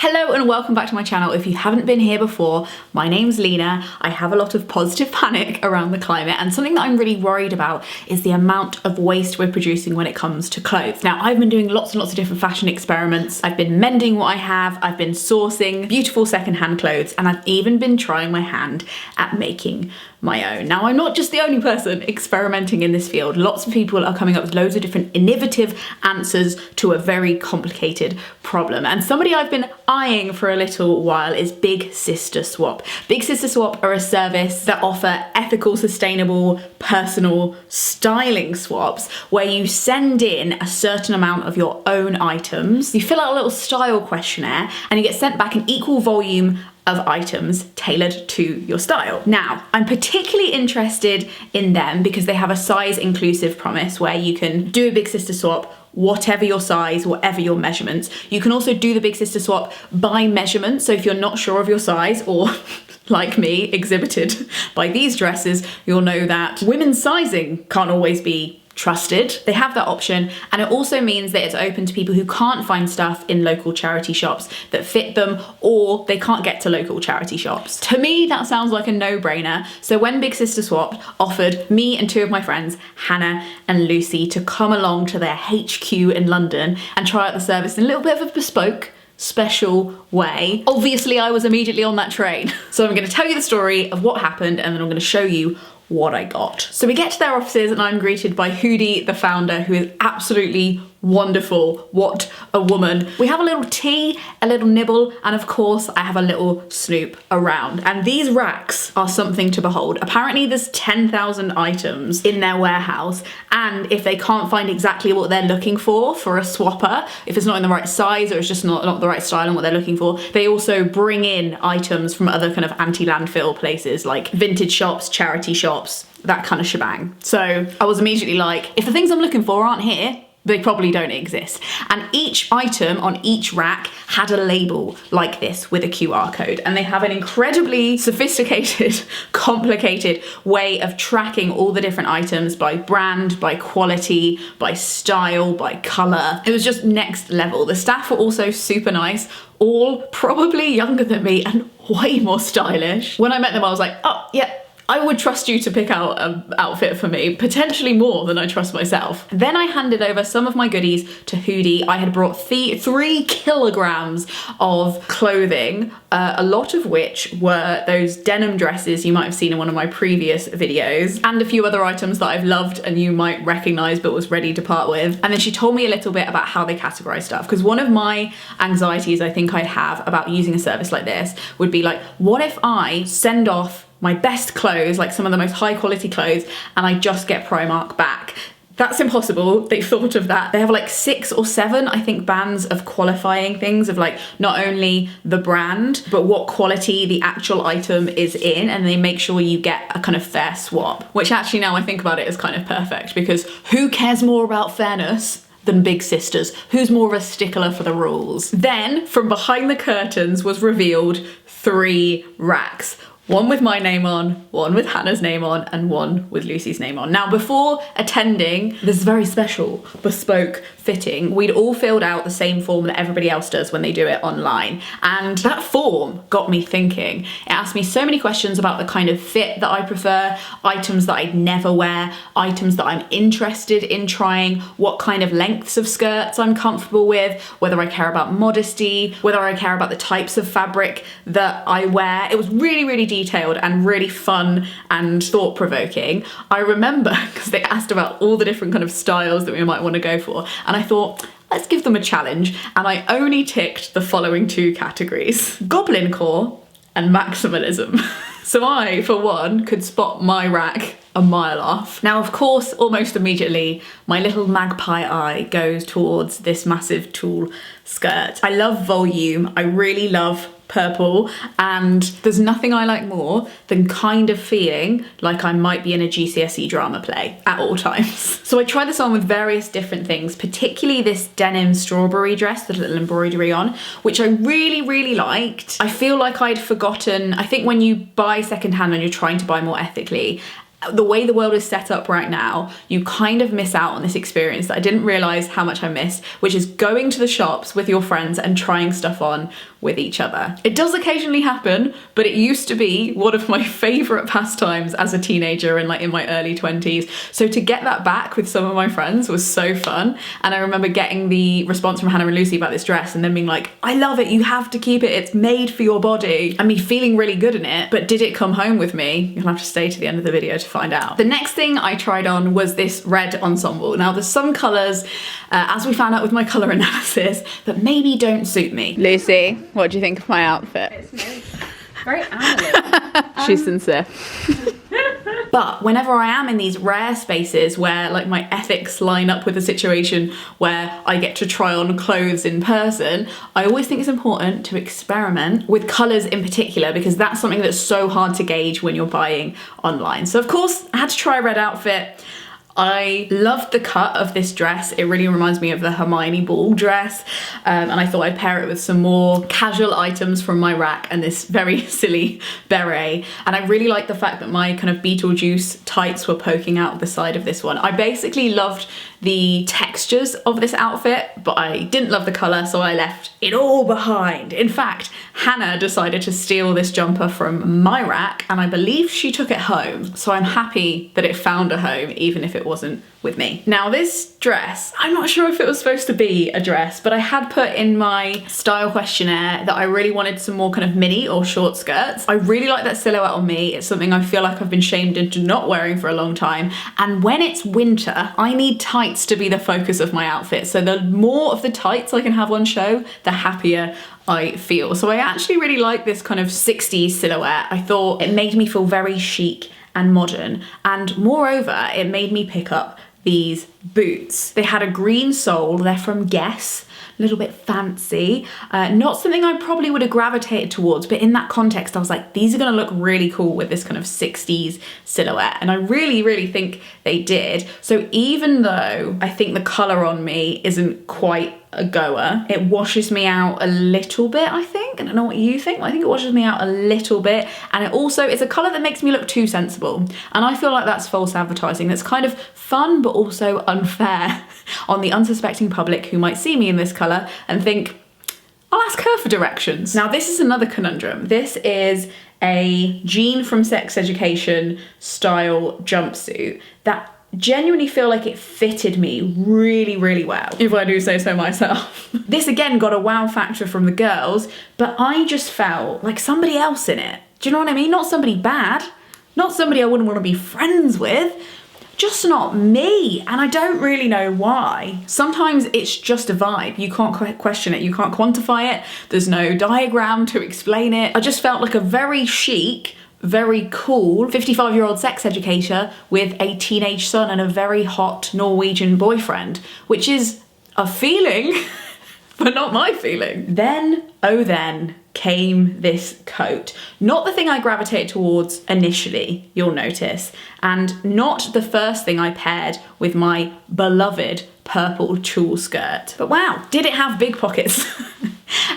Hello and welcome back to my channel. If you haven't been here before, my name's Lena. I have a lot of positive panic around the climate, and something that I'm really worried about is the amount of waste we're producing when it comes to clothes. Now, I've been doing lots and lots of different fashion experiments. I've been mending what I have, I've been sourcing beautiful secondhand clothes, and I've even been trying my hand at making my own. Now, I'm not just the only person experimenting in this field. Lots of people are coming up with loads of different innovative answers to a very complicated problem. And somebody I've been eyeing for a little while is Big Sister Swap. Big Sister Swap are a service that offer ethical, sustainable, personal styling swaps where you send in a certain amount of your own items. You fill out a little style questionnaire and you get sent back an equal volume of items tailored to your style. Now, I'm particularly interested in them because they have a size inclusive promise where you can do a Big Sister Swap whatever your size, whatever your measurements. You can also do the Big Sister Swap by measurement. So if you're not sure of your size, or like me, exhibited by these dresses, you'll know that women's sizing can't always be trusted. They have that option, and it also means that it's open to people who can't find stuff in local charity shops that fit them, or they can't get to local charity shops. To me, that sounds like a no-brainer. So when Big Sister Swap offered me and two of my friends, Hannah and Lucy, to come along to their HQ in London and try out the service in a little bit of a bespoke, special way, obviously I was immediately on that train. So I'm going to tell you the story of what happened, and then I'm going to show you what I got. So we get to their offices and I'm greeted by Hootie, the founder, who is absolutely wonderful. What a woman. We have a little tea, a little nibble, and of course I have a little snoop around. And these racks are something to behold. Apparently there's 10,000 items in their warehouse, and if they can't find exactly what they're looking for a swapper, if it's not in the right size or it's just not the right style and what they're looking for, they also bring in items from other kind of anti-landfill places like vintage shops, charity shops, that kind of shebang. So I was immediately like, if the things I'm looking for aren't here, they probably don't exist. And each item on each rack had a label like this with a QR code. And they have an incredibly sophisticated, complicated way of tracking all the different items by brand, by quality, by style, by color. It was just next level. The staff were also super nice, all probably younger than me and way more stylish. When I met them, I was like, oh yeah, I would trust you to pick out an outfit for me, potentially more than I trust myself. Then I handed over some of my goodies to Hootie. I had brought 3 kilograms of clothing, a lot of which were those denim dresses you might have seen in one of my previous videos, and a few other items that I've loved and you might recognize but was ready to part with. And then she told me a little bit about how they categorize stuff, because one of my anxieties I think I'd have about using a service like this would be like, what if I send off my best clothes, like some of the most high quality clothes, and I just get Primark back? That's impossible. They've thought of that. They have like 6 or 7, I think, bands of qualifying things of like not only the brand, but what quality the actual item is in, and they make sure you get a kind of fair swap, which actually now I think about it is kind of perfect, because who cares more about fairness than big sisters? Who's more of a stickler for the rules? Then from behind the curtains was revealed 3 racks. One with my name on, one with Hannah's name on, and one with Lucy's name on. Now, before attending this very special bespoke fitting, we'd all filled out the same form that everybody else does when they do it online. And that form got me thinking. It asked me so many questions about the kind of fit that I prefer, items that I'd never wear, items that I'm interested in trying, what kind of lengths of skirts I'm comfortable with, whether I care about modesty, whether I care about the types of fabric that I wear. It was really, really detailed and really fun and thought-provoking. I remember because they asked about all the different kind of styles that we might want to go for, and I thought, let's give them a challenge, and I only ticked the following 2 categories: goblin core and maximalism. So I, for one, could spot my rack a mile off. Now, of course, almost immediately, my little magpie eye goes towards this massive tulle skirt. I love volume. I really love purple, and there's nothing I like more than kind of feeling like I might be in a GCSE drama play at all times. So I tried this on with various different things, particularly this denim strawberry dress, the little embroidery on, which I really, really liked. I feel like I'd forgotten, I think when you buy secondhand and you're trying to buy more ethically, the way the world is set up right now, you kind of miss out on this experience that I didn't realise how much I missed, which is going to the shops with your friends and trying stuff on with each other. It does occasionally happen, but it used to be one of my favorite pastimes as a teenager and like in my early 20s. So to get that back with some of my friends was so fun. And I remember getting the response from Hannah and Lucy about this dress and then being like, I love it, you have to keep it, it's made for your body. And me feeling really good in it, but did it come home with me? You'll have to stay to the end of the video to find out. The next thing I tried on was this red ensemble. Now there's some colours, as we found out with my colour analysis, that maybe don't suit me. Lucy, what do you think of my outfit? It's very animal. She's sincere. But whenever I am in these rare spaces where like my ethics line up with a situation where I get to try on clothes in person, I always think it's important to experiment with colours in particular, because that's something that's so hard to gauge when you're buying online. So of course I had to try a red outfit. I loved the cut of this dress. It really reminds me of the Hermione ball dress. And I thought I'd pair it with some more casual items from my rack and this very silly beret. And I really liked the fact that my kind of Beetlejuice tights were poking out the side of this one. I basically loved the textures of this outfit, but I didn't love the colour, so I left it all behind. In fact, Hannah decided to steal this jumper from my rack, and I believe she took it home. So I'm happy that it found a home, even if it wasn't with me. Now this dress, I'm not sure if it was supposed to be a dress, but I had put in my style questionnaire that I really wanted some more kind of mini or short skirts. I really like that silhouette on me. It's something I feel like I've been shamed into not wearing for a long time. And when it's winter, I need tights to be the focus of my outfit. So the more of the tights I can have on show, the happier I feel. So I actually really like this kind of 60s silhouette. I thought it made me feel very chic and modern, and moreover it made me pick up these boots. They had a green sole, they're from Guess, a little bit fancy, not something I probably would have gravitated towards, but in that context I was like, these are gonna look really cool with this kind of 60s silhouette, and I really think they did. So even though I think the colour on me isn't quite a goer, it washes me out a little bit, I think. I don't know what you think, but I think it washes me out a little bit, and it also is a colour that makes me look too sensible, and I feel like that's false advertising. That's kind of fun but also unfair on the unsuspecting public who might see me in this colour and think, I'll ask her for directions. Now this is another conundrum. This is a Jean from Sex Education style jumpsuit that genuinely feel like it fitted me really well, if I do say so myself. This again got a wow factor from the girls, but I just felt like somebody else in it. Do you know what I mean? Not somebody bad, not somebody I wouldn't want to be friends with, just not me, and I don't really know why. Sometimes it's just a vibe. You can't question it, you can't quantify it, there's no diagram to explain it. I just felt like a very chic, very cool 55-year-old sex educator with a teenage son and a very hot Norwegian boyfriend, which is a feeling, but not my feeling. Then, oh then, came this coat. Not the thing I gravitated towards initially, you'll notice, and not the first thing I paired with my beloved purple tulle skirt. But wow, did it have big pockets?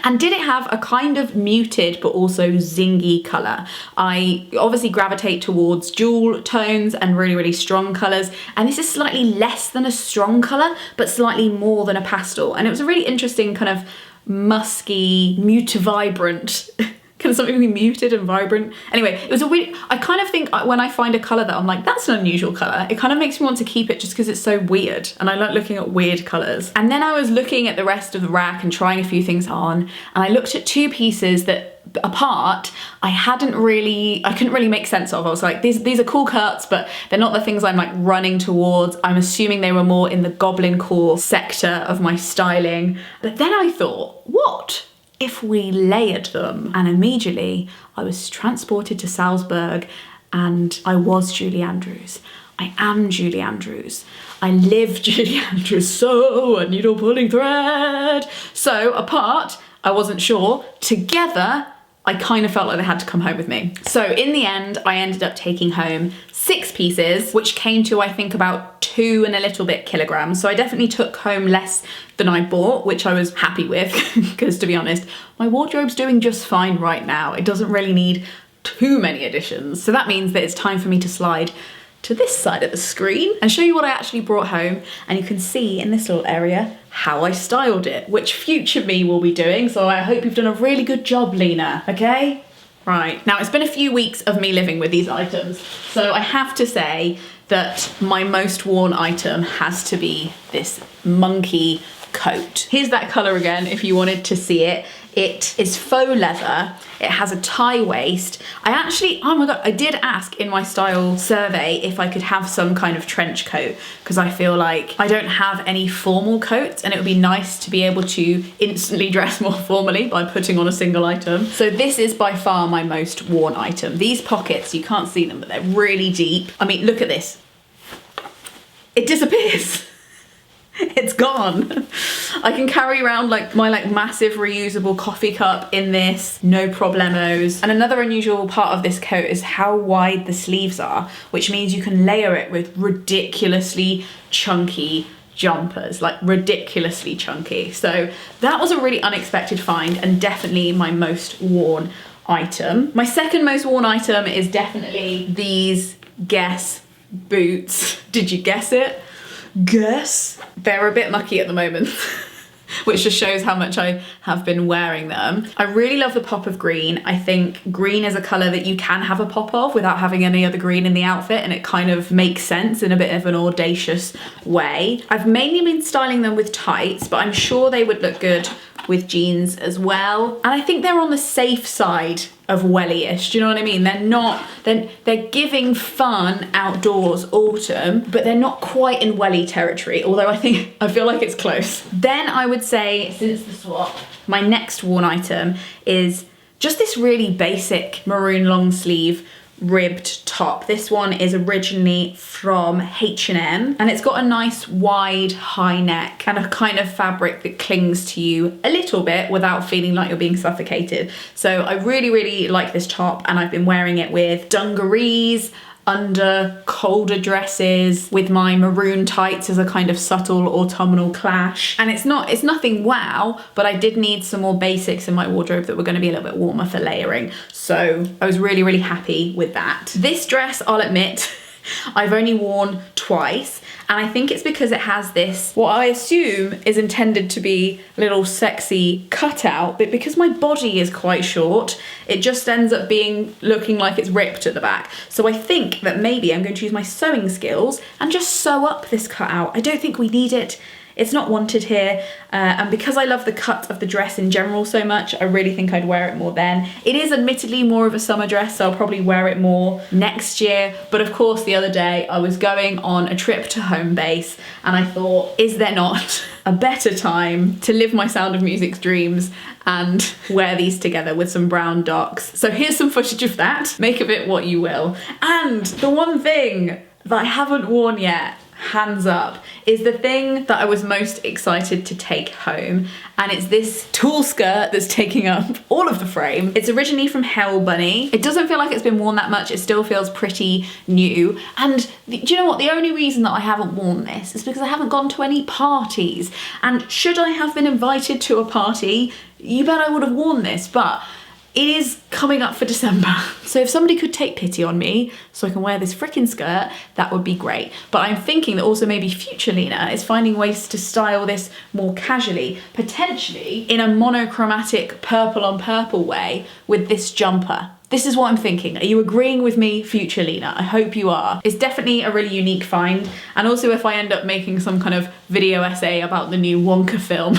And did it have a kind of muted but also zingy colour? I obviously gravitate towards jewel tones and really strong colours, and this is slightly less than a strong colour, but slightly more than a pastel. And it was a really interesting kind of musky, vibrant, can something be muted and vibrant? Anyway, it was a weird, I kind of think when I find a colour that I'm like, that's an unusual colour, it kind of makes me want to keep it just because it's so weird, and I like looking at weird colours. And then I was looking at the rest of the rack and trying a few things on, and I looked at two pieces that apart I couldn't really make sense of. I was like, these are cool cuts, but they're not the things I'm like running towards. I'm assuming they were more in the goblin core sector of my styling. But then I thought, what if we layered them? And immediately I was transported to Salzburg, and I was Julie Andrews. I am Julie Andrews. I live Julie Andrews. So a needle pulling thread. So apart, I wasn't sure. Together, I kind of felt like they had to come home with me. So in the end, I ended up taking home 6 pieces, which came to, I think, about 2 and a little bit kilograms. So I definitely took home less than I bought, which I was happy with, because to be honest, my wardrobe's doing just fine right now. It doesn't really need too many additions. So that means that it's time for me to slide to this side of the screen and show you what I actually brought home. And you can see in this little area how I styled it, which future me will be doing. So I hope you've done a really good job, Lena, okay? Right, now it's been a few weeks of me living with these items. So I have to say that my most worn item has to be this monkey coat. Here's that colour again if you wanted to see it. It is faux leather. It has a tie waist. I actually, oh my God, I did ask in my style survey if I could have some kind of trench coat, because I feel like I don't have any formal coats and it would be nice to be able to instantly dress more formally by putting on a single item. So this is by far my most worn item. These pockets, you can't see them, but they're really deep. I mean, look at this. It disappears. It's gone. I can carry around like my massive reusable coffee cup in this, no problemos. And another unusual part of this coat is how wide the sleeves are, which means you can layer it with ridiculously chunky jumpers, like ridiculously chunky. So that was a really unexpected find and definitely my most worn item. My second most worn item is definitely these Guess boots. Did you guess it? Guess. They're a bit mucky at the moment, which just shows how much I have been wearing them. I really love the pop of green. I think green is a colour that you can have a pop of without having any other green in the outfit, and it kind of makes sense in a bit of an audacious way. I've mainly been styling them with tights, but I'm sure they would look good with jeans as well. And I think they're on the safe side of welly-ish, do you know what I mean? They're not, they're giving fun outdoors autumn, but they're not quite in welly territory, although I feel like it's close. Then I would say, since the swap, my next worn item is just this really basic maroon long sleeve ribbed top. This one is originally from H&M and it's got a nice wide high neck and a kind of fabric that clings to you a little bit without feeling like you're being suffocated. So I really like this top, and I've been wearing it with dungarees, under colder dresses, with my maroon tights as a kind of subtle autumnal clash. And it's nothing wow, but I did need some more basics in my wardrobe that were going to be a little bit warmer for layering. So I was really happy with that. This dress, I'll admit, I've only worn twice, and I think it's because it has this, what I assume is intended to be a little sexy cutout, but because my body is quite short, it just ends up looking like it's ripped at the back. So I think that maybe I'm going to use my sewing skills and just sew up this cutout. I don't think we need it. It's not wanted here, and because I love the cut of the dress in general so much, I really think I'd wear it more then. It is admittedly more of a summer dress, so I'll probably wear it more next year. But of course, the other day I was going on a trip to home base, and I thought, is there not a better time to live my Sound of Music's dreams and wear these together with some brown docs? So here's some footage of that. Make of it what you will. And the one thing that I haven't worn yet, hands up, is the thing that I was most excited to take home, and it's this tulle skirt that's taking up all of the frame. It's originally from Hell Bunny. It doesn't feel like it's been worn that much. It still feels pretty new. And do you know what? The only reason that I haven't worn this is because I haven't gone to any parties. And should I have been invited to a party, you bet I would have worn this, but it is coming up for December. So if somebody could take pity on me so I can wear this freaking skirt, that would be great. But I'm thinking that also maybe future Lena is finding ways to style this more casually, potentially in a monochromatic purple on purple way with this jumper. This is what I'm thinking. Are you agreeing with me, future Lena? I hope you are. It's definitely a really unique find. And also if I end up making some kind of video essay about the new Wonka film,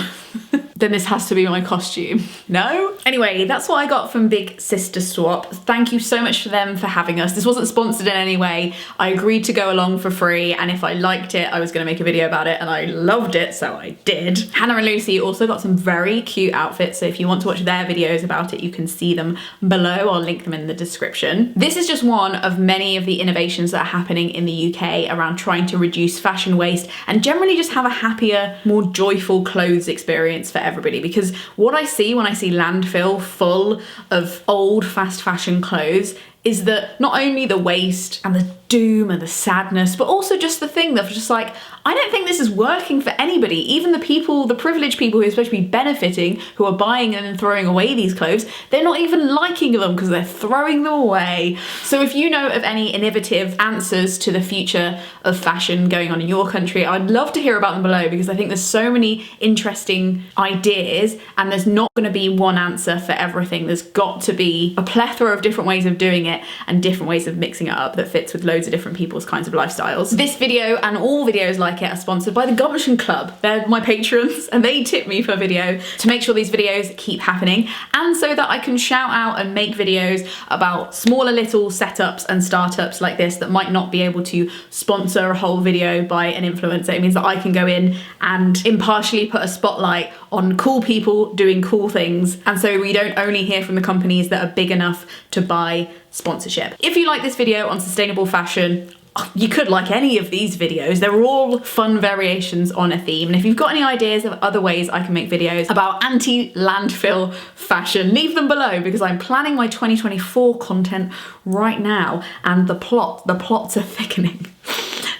then this has to be my costume. No? Anyway, that's what I got from Big Sister Swap. Thank you so much for them for having us. This wasn't sponsored in any way. I agreed to go along for free, and if I liked it, I was gonna make a video about it, and I loved it, so I did. Hannah and Lucy also got some very cute outfits, so if you want to watch their videos about it, you can see them below. I'll link them in the description. This is just one of many of the innovations that are happening in the UK around trying to reduce fashion waste and generally just have a happier, more joyful clothes experience for everybody, because what I see when I see landfill full of old fast fashion clothes is that not only the waste and the doom and the sadness, but also just the thing that just like, I don't think this is working for anybody. Even the people, the privileged people who are supposed to be benefiting, who are buying and then throwing away these clothes, they're not even liking them because they're throwing them away. So if you know of any innovative answers to the future of fashion going on in your country, I'd love to hear about them below, because I think there's so many interesting ideas and there's not going to be one answer for everything. There's got to be a plethora of different ways of doing it and different ways of mixing it up that fits with loads of different people's kinds of lifestyles. This video and all videos like it are sponsored by the Gumption Club. They're my patrons and they tip me for video to make sure these videos keep happening, and so that I can shout out and make videos about smaller little setups and startups like this that might not be able to sponsor a whole video by an influencer. It means that I can go in and impartially put a spotlight on cool people doing cool things, and so we don't only hear from the companies that are big enough to buy sponsorship. If you like this video on sustainable fashion, you could like any of these videos. They're all fun variations on a theme. And if you've got any ideas of other ways I can make videos about anti-landfill fashion, leave them below, because I'm planning my 2024 content right now and the plots are thickening.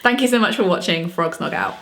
Thank you so much for watching. Frogsnog out.